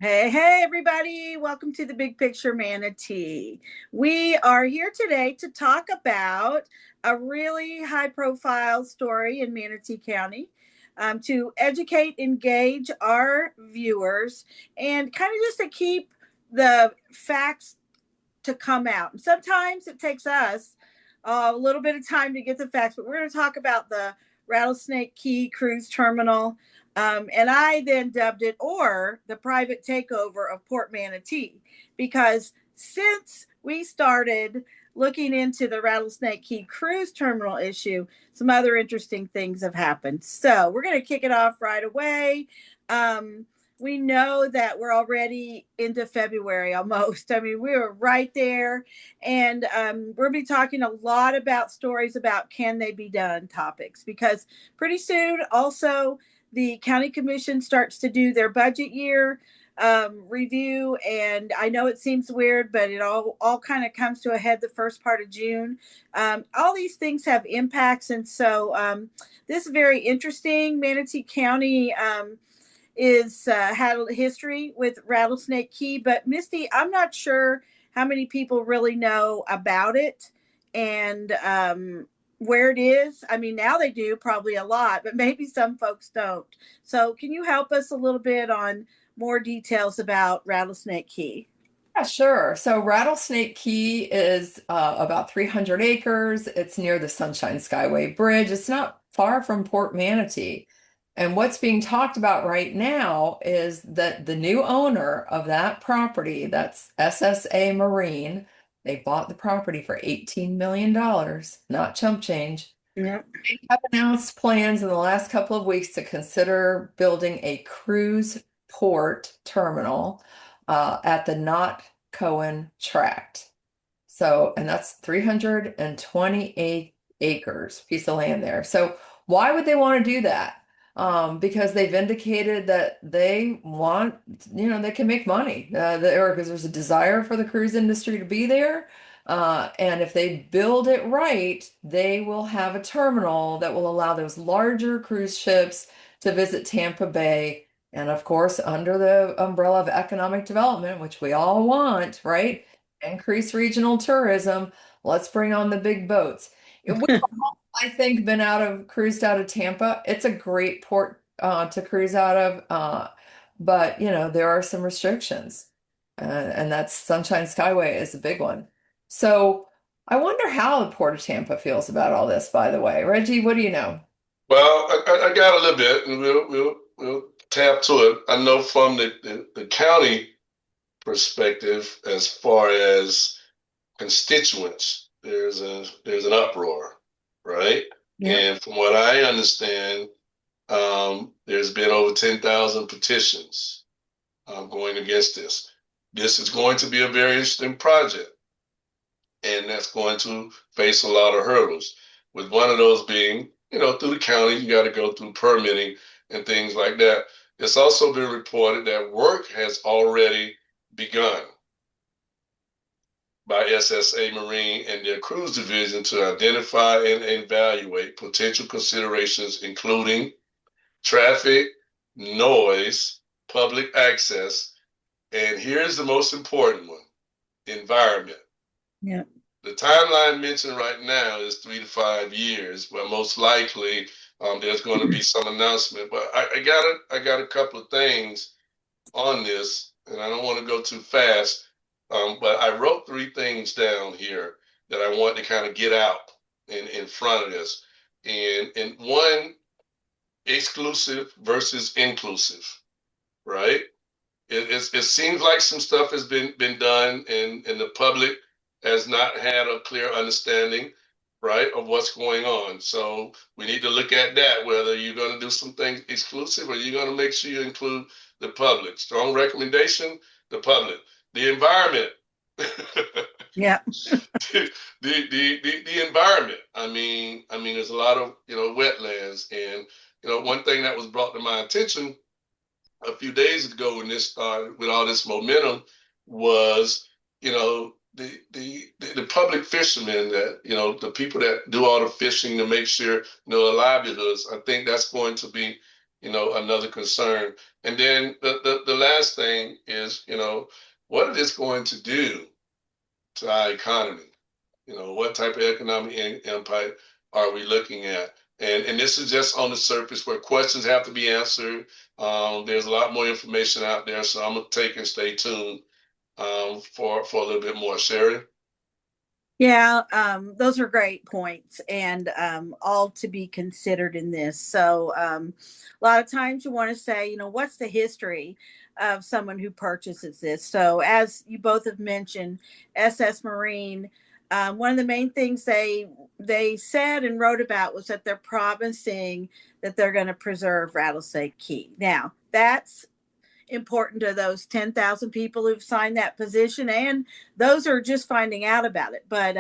Hey, everybody. Welcome to the Big Picture Manatee. We are here today to talk about a really high profile story in Manatee County to educate, engage our viewers, and kind of just to keep the facts to come out. And sometimes it takes us a little bit of time to get the facts, but we're going to talk about the Rattlesnake Key cruise terminal. And I then dubbed it or the private takeover of Port Manatee, because since we started looking into the Rattlesnake Key cruise terminal issue, some other interesting things have happened. So we're going to kick it off right away. We know that we're already into February almost. I mean, we were right there. And we'll be talking a lot about stories about can they be done topics, because pretty soon also the county commission starts to do their budget year review. And I know it seems weird, but it all kind of comes to a head the first part of June. All these things have impacts. And so this is very interesting. Manatee County is had a history with Rattlesnake Key, but Misty, I'm not sure how many people really know about it and where it is. I mean, now they do probably a lot, but maybe some folks don't. So, can you help us a little bit on more details about Rattlesnake Key? Yeah, sure. So Rattlesnake Key is about 300 acres. It's near the Sunshine Skyway Bridge. It's not far from Port Manatee. And what's being talked about right now is that the new owner of that property, that's SSA Marine, they bought the property for $18 million, not chump change. Yep. They have announced plans in the last couple of weeks to consider building a cruise port terminal at the Knott Cohen tract. So, and that's 328 acres, piece of land there. So, why would they want to do that? Because they've indicated that they want, they can make money there because there's a desire for the cruise industry to be there. And if they build it right, they will have a terminal that will allow those larger cruise ships to visit Tampa Bay. And of course, under the umbrella of economic development, which we all want, right? Increase regional tourism. Let's bring on the big boats. We've all, I think, been cruised out of Tampa. It's a great port to cruise out of, but there are some restrictions, and that's Sunshine Skyway is a big one. So I wonder how the Port of Tampa feels about all this, by the way. Reggie, what do you know? Well, I got a little bit, and we'll tap to it. I know from the county perspective, as far as constituents, there's an uproar, right? Yep. And from what I understand, there's been over 10,000 petitions going against this. This is going to be a very interesting project, and that's going to face a lot of hurdles. With one of those being, through the county, you got to go through permitting and things like that. It's also been reported that work has already begun by SSA Marine and their cruise division to identify and evaluate potential considerations, including traffic, noise, public access, and here's the most important one: environment. Yeah. The timeline mentioned right now is 3 to 5 years, but most likely there's going to be some announcement. But I got a couple of things on this, and I don't want to go too fast. But I wrote 3 things down here that I want to kind of get out in front of this. And one, exclusive versus inclusive, right? It seems like some stuff has been done, and the public has not had a clear understanding, right, of what's going on. So we need to look at that, whether you're going to do some things exclusive or you're going to make sure you include the public. Strong recommendation, the public. The environment. Yeah. The environment. I mean, there's a lot of wetlands, and one thing that was brought to my attention a few days ago when this started with all this momentum was the public fishermen, that the people that do all the fishing to make sure the livelihoods. I think that's going to be another concern. And then the last thing is, what is this going to do to our economy? What type of economic impact are we looking at? And this is just on the surface where questions have to be answered. There's a lot more information out there, so I'm gonna take and stay tuned for a little bit more. Sherry? Yeah, those are great points, and all to be considered in this. So, a lot of times you want to say, what's the history of someone who purchases this? So, as you both have mentioned, SS Marine. One of the main things they said and wrote about was that they're promising that they're going to preserve Rattlesnake Key. Now, that's important to those 10,000 people who've signed that position, and those are just finding out about it. But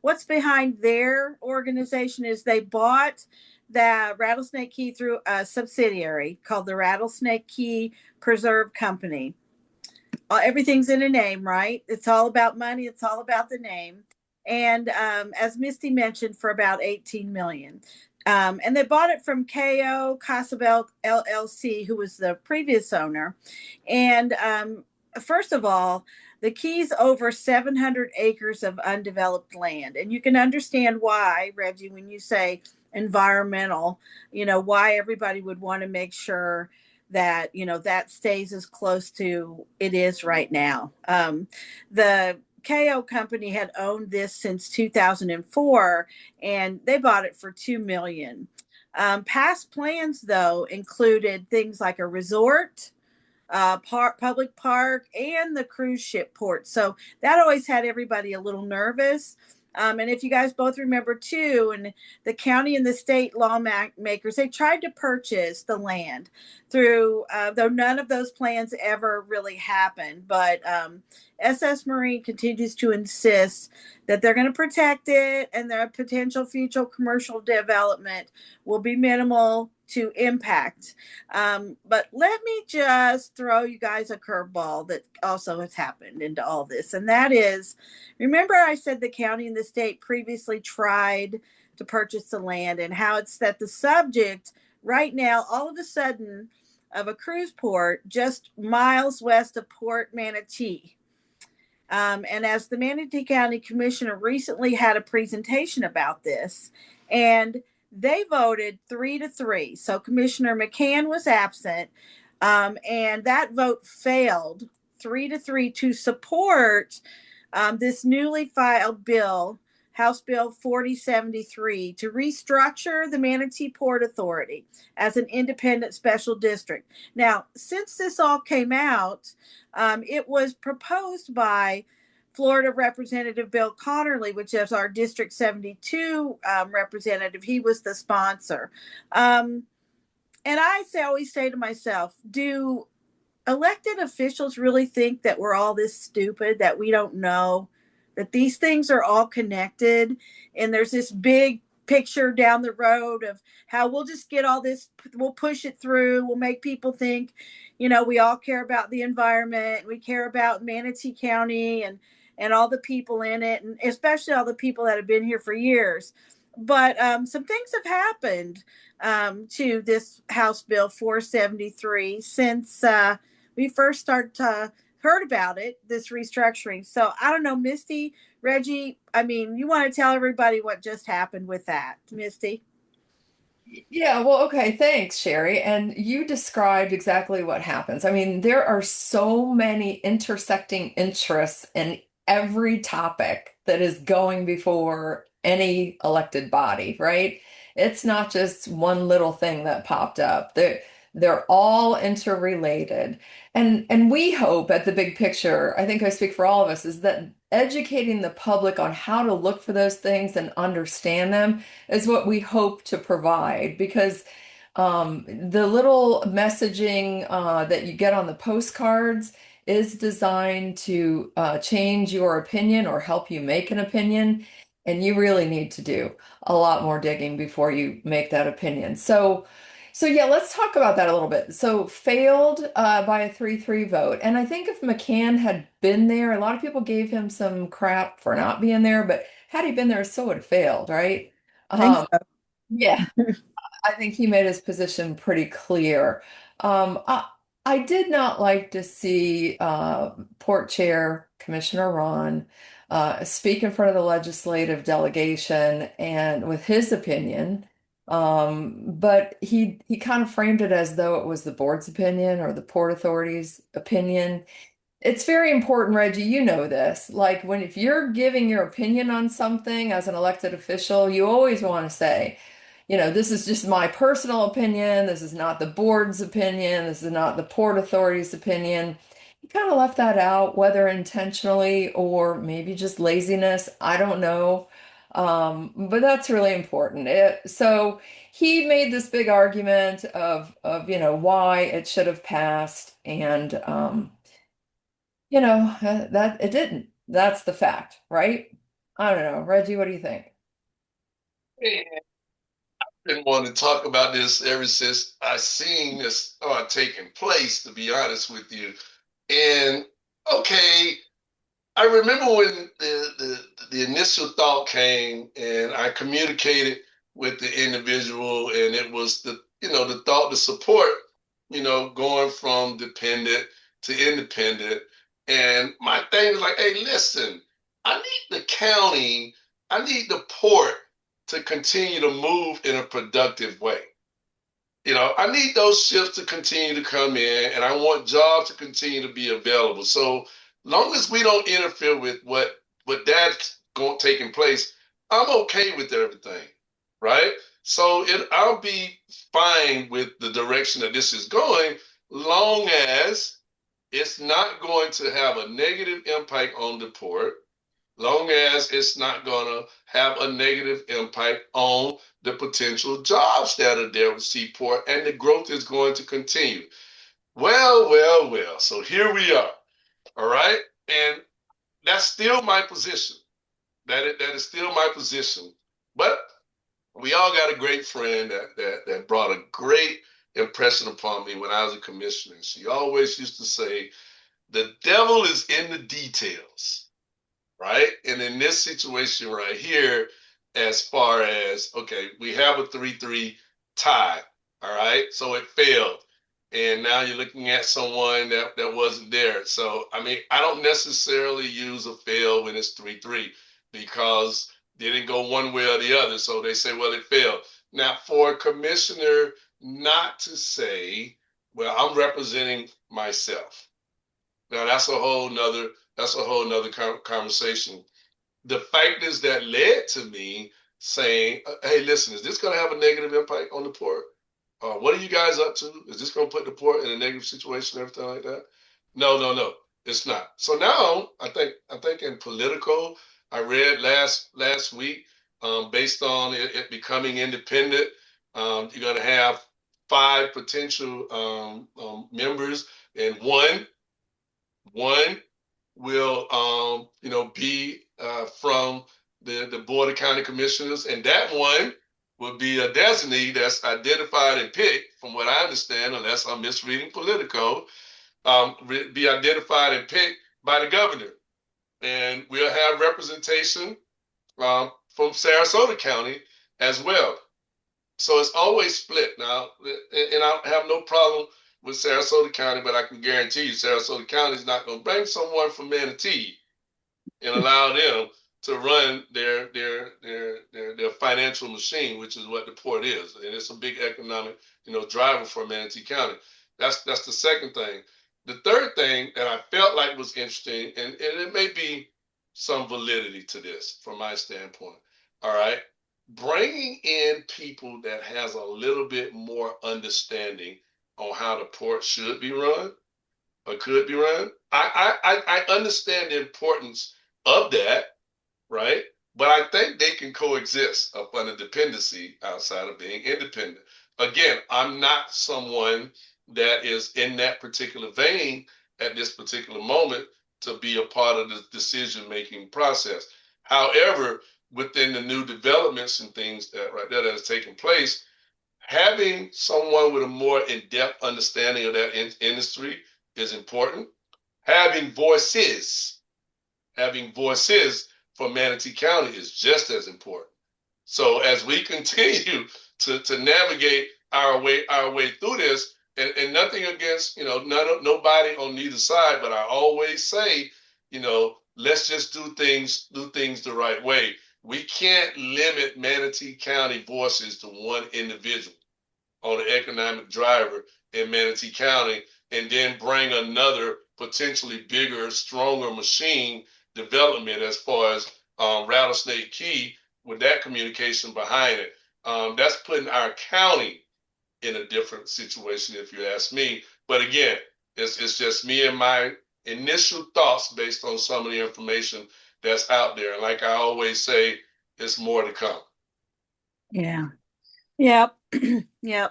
what's behind their organization is they bought the Rattlesnake Key through a subsidiary called the Rattlesnake Key Preserve Company. Everything's in a name, right? It's all about money. It's all about the name. And as Misty mentioned, for about 18 million. And they bought it from KO Casabel LLC, who was the previous owner. And first of all, the key's over 700 acres of undeveloped land. And you can understand why, Reggie, when you say environmental, why everybody would want to make sure that that stays as close to it is right now. The KO company had owned this since 2004, and they bought it for $2 million. Past plans, though, included things like a resort, public park, and the cruise ship port. So that always had everybody a little nervous. And if you guys both remember too, and the county and the state lawmakers, they tried to purchase the land through, though none of those plans ever really happened. But SS Marine continues to insist that they're going to protect it, and their potential future commercial development will be minimal to impact. But let me just throw you guys a curveball that also has happened into all this. And that is, remember I said the county and the state previously tried to purchase the land, and how it's that the subject right now, all of a sudden, of a cruise port just miles west of Port Manatee. And as the Manatee County Commissioner recently had a presentation about this, and they voted 3-3. So Commissioner McCann was absent, and that vote failed 3-3 to support this newly filed bill, House Bill 4073, to restructure the Manatee Port Authority as an independent special district. Now, since this all came out, it was proposed by Florida Representative Bill Connerly, which is our District 72 representative. He was the sponsor. And always say to myself, do elected officials really think that we're all this stupid, that we don't know that these things are all connected, and there's this big picture down the road of how we'll just get all this, we'll push it through, we'll make people think, we all care about the environment, we care about Manatee County and all the people in it, and especially all the people that have been here for years. But some things have happened to this House Bill 473 since we first started to heard about it, this restructuring. So I don't know, Misty, Reggie, you want to tell everybody what just happened with that, Misty? Yeah, well, okay, thanks, Sherry. And you described exactly what happens. There are so many intersecting interests in every topic that is going before any elected body, right? It's not just one little thing that popped up. They're all interrelated. And we hope at the big picture, I think I speak for all of us, is that educating the public on how to look for those things and understand them is what we hope to provide, because the little messaging that you get on the postcards is designed to change your opinion or help you make an opinion. And you really need to do a lot more digging before you make that opinion. So yeah, let's talk about that a little bit. So failed by a 3-3 vote. And I think if McCann had been there, a lot of people gave him some crap for not being there, but had he been there, so would have failed, right? I think Um, so. Yeah, I think he made his position pretty clear. Um, I, I did not like to see Port Chair Commissioner Ron speak in front of the legislative delegation and with his opinion. But he kind of framed it as though it was the board's opinion or the Port Authority's opinion. It's very important, Reggie, you know this. Like when if you're giving your opinion on something as an elected official, you always want to say, this is just my personal opinion. This is not the board's opinion. This is not the Port Authority's opinion. He kind of left that out, whether intentionally or maybe just laziness. I don't know. But that's really important. So he made this big argument of why it should have passed, and that it didn't. That's the fact, right? I don't know. Reggie, what do you think? Man, been wanting to talk about this ever since I seen this taking place, to be honest with you. And okay, I remember when the initial thought came, and I communicated with the individual, and it was the thought to support, going from dependent to independent. And my thing is like, hey, listen, I need the county, I need the port to continue to move in a productive way. I need those ships to continue to come in, and I want jobs to continue to be available. So long as we don't interfere with what that's going taking place, I'm okay with everything, right? So I'll be fine with the direction that this is going, long as it's not going to have a negative impact on the port, long as it's not going to have a negative impact on the potential jobs that are there with Seaport, and the growth is going to continue. Well, well, well. So here we are. All right. And that's still my position. That is still my position. But we all got a great friend that brought a great impression upon me when I was a commissioner. She always used to say, the devil is in the details, right? And in this situation right here, as far as, okay, we have a 3-3 tie, all right? So it failed. And now you're looking at someone that wasn't there. So, I mean, I don't necessarily use a fail when it's 3-3 because they didn't go one way or the other. So they say, well, it failed. Now, for a commissioner not to say, well, I'm representing myself. Now that's a whole nother conversation. The factors that led to me saying, "Hey, listen, is this going to have a negative impact on the port? What are you guys up to? Is this going to put the port in a negative situation, everything like that?" No, no, no, it's not. So now I think in Politico, I read last week, based on it becoming independent, you're going to have five potential members, and one will be from the Board of County Commissioners, and that one will be a designee that's identified and picked, from what I understand, unless I'm misreading Politico, be identified and picked by the governor. And we'll have representation from Sarasota County as well. So it's always split now, and I have no problem with Sarasota County, but I can guarantee you Sarasota County is not going to bring someone from Manatee and allow them to run their financial machine, which is what the port is, and it's a big economic driver for Manatee County. That's the second thing. The third thing that I felt like was interesting, and it may be some validity to this from my standpoint. All right, bringing in people that has a little bit more understanding on how the port should be run or could be run. I understand the importance of that, right? But I think they can coexist up under dependency outside of being independent. Again, I'm not someone that is in that particular vein at this particular moment to be a part of the decision making process. However, within the new developments and things that has taken place, having someone with a more in-depth understanding of that industry is important. Having voices for Manatee County is just as important. So as we continue to navigate our way through this, and nothing against nobody on neither side, but I always say, let's just do things the right way. We can't limit Manatee County voices to one individual on an economic driver in Manatee County, and then bring another potentially bigger, stronger machine development as far as Rattlesnake Key with that communication behind it. That's putting our county in a different situation, if you ask me. But again, it's just me and my initial thoughts based on some of the information that's out there. And like I always say, it's more to come. Yeah. Yep. Yeah.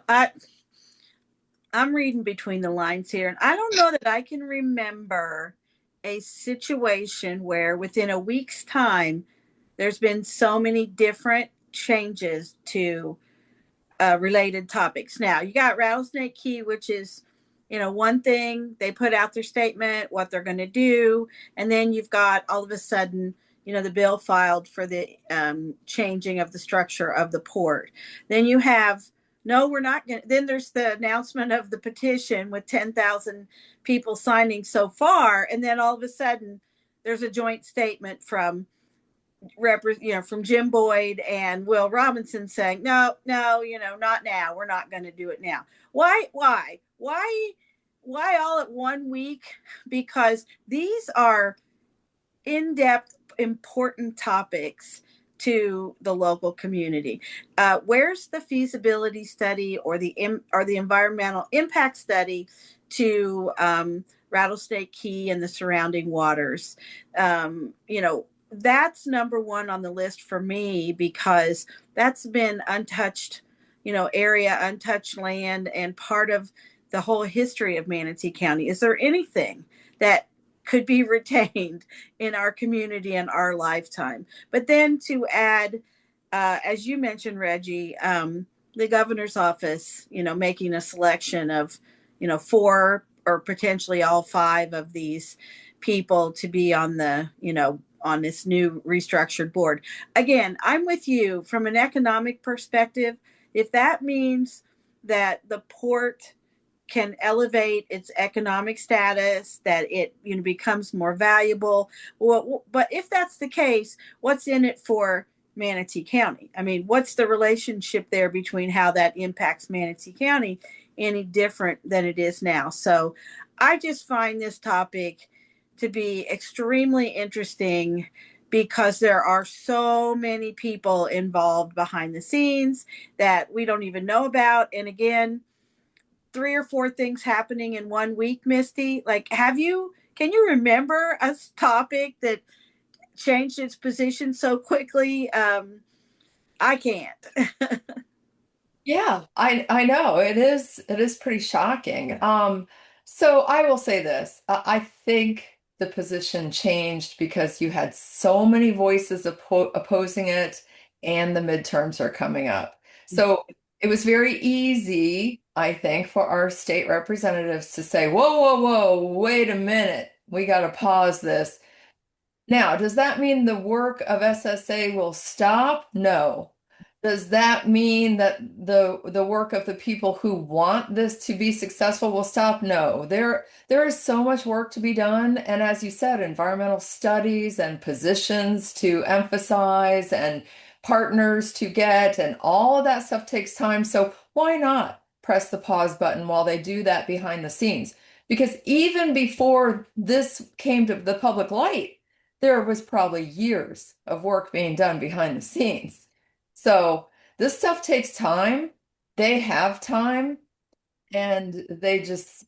I'm reading between the lines here, and I don't know that I can remember a situation where within a week's time there's been so many different changes to related topics. Now you got Rattlesnake Key, which is, one thing they put out their statement, what they're going to do, and then you've got all of a sudden, the bill filed for the changing of the structure of the port. Then you have no, we're not going. Then there's the announcement of the petition with 10,000 people signing so far, and then all of a sudden there's a joint statement from from Jim Boyd and Will Robinson saying, no, no, not now. We're not going to do it now. Why all at 1 week? Because these are in-depth, important topics to the local community. Where's the feasibility study or the environmental impact study to Rattlesnake Key and the surrounding waters? That's number one on the list for me, because that's been untouched, area, untouched land, and part of the whole history of Manatee County. Is there anything that could be retained in our community in our lifetime? But then to add, as you mentioned, Reggie, the governor's office, making a selection of, four or potentially all five of these people to be on the, on this new restructured board. Again, I'm with you from an economic perspective. If that means that the port can elevate its economic status, that it becomes more valuable. Well, but if that's the case, what's in it for Manatee County? I mean, what's the relationship there between how that impacts Manatee County any different than it is now? So I just find this topic to be extremely interesting, because there are so many people involved behind the scenes that we don't even know about. And again, 3 or 4 things happening in 1 week, Misty. Like, can you remember a topic that changed its position so quickly? I can't. Yeah, I know it is pretty shocking. So I will say this. I think the position changed because you had so many voices opposing it, and the midterms are coming up. So it was very easy, I think, for our state representatives to say, whoa, whoa, whoa, wait a minute, we got to pause this. Now, does that mean the work of SSA will stop? No. Does that mean that the work of the people who want this to be successful will stop? No. There is so much work to be done, and as you said, environmental studies and positions to emphasize and partners to get, and all of that stuff takes time. So why not press the pause button while they do that behind the scenes? Because even before this came to the public light, there was probably years of work being done behind the scenes. So this stuff takes time. They have time, and they just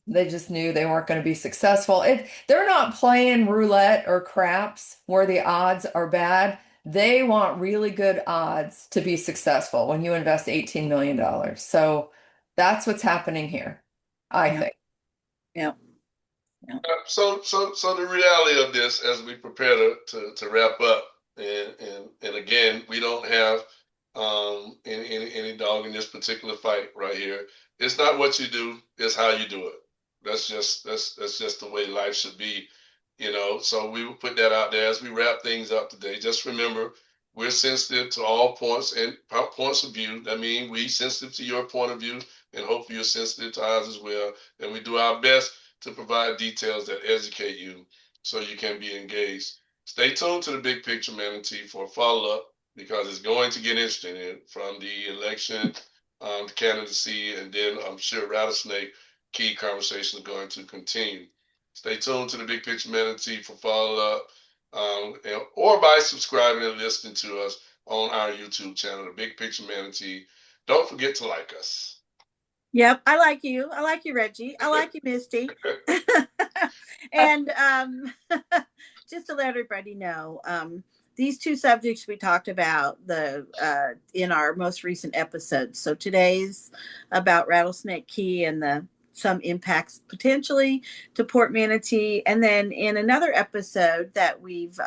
knew they weren't going to be successful. They're not playing roulette or craps where the odds are bad. They want really good odds to be successful when you invest $18 million. So that's what's happening here, I think. Yeah. Yeah. So the reality of this, as we prepare to wrap up, and again, we don't have any dog in this particular fight right here. It's not what you do; it's how you do it. That's just the way life should be. So we will put that out there as we wrap things up today. Just remember, we're sensitive to all points and points of view. That means we sensitive to your point of view, and hopefully you're sensitive to ours as well. And we do our best to provide details that educate you so you can be engaged. Stay tuned to the Big Picture Manatee for a follow-up because it's going to get interesting from the election to candidacy, and then I'm sure Rattlesnake Key conversation is going to continue. Stay tuned to the Big Picture Manatee for follow-up, or by subscribing and listening to us on our YouTube channel, the Big Picture Manatee. Don't forget to like us. Yep, I like you. I like you, Reggie. I like you, Misty. And just to let everybody know, these two subjects we talked about in our most recent episodes. So today's about Rattlesnake Key and some impacts potentially to Port Manatee, and then in another episode that we've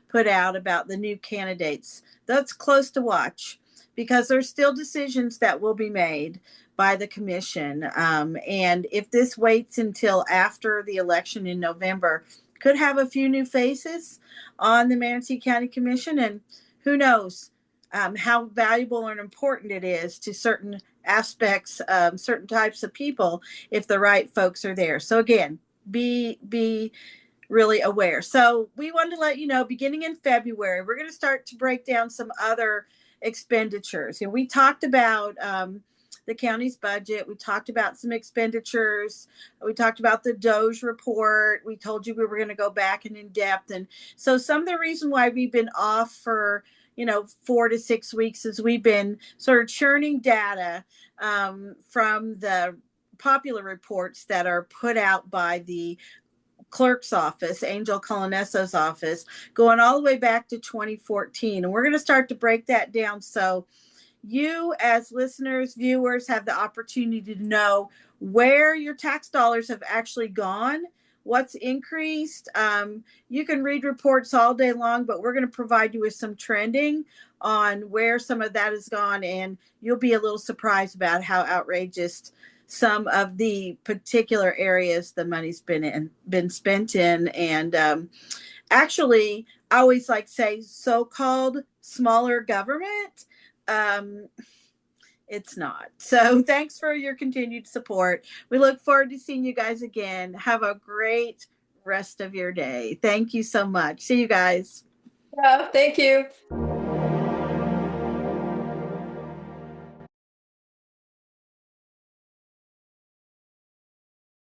put out about the new candidates. That's close to watch because there's still decisions that will be made by the commission. And if this waits until after the election in November, could have a few new faces on the Manatee County Commission. And who knows how valuable and important it is to certain aspects, certain types of people, if the right folks are there. So again, be really aware. So we wanted to let you know, beginning in February, we're going to start to break down some other expenditures. We talked about the county's budget. We talked about some expenditures. We talked about the Doge report. We told you we were going to go back and in depth. And so some of the reason why we've been off for 4 to 6 weeks is we've been sort of churning data from the popular reports that are put out by the clerk's office, Angel Colonesso's office, going all the way back to 2014. And we're going to start to break that down so you as listeners, viewers, have the opportunity to know where your tax dollars have actually gone, what's increased. You can read reports all day long, but we're going to provide you with some trending on where some of that has gone, and you'll be a little surprised about how outrageous some of the particular areas the money's been spent in. And actually, I always like to say so-called smaller government. It's not. So thanks for your continued support. We look forward to seeing you guys again. Have a great rest of your day. Thank you so much. See you guys. Yeah, thank you.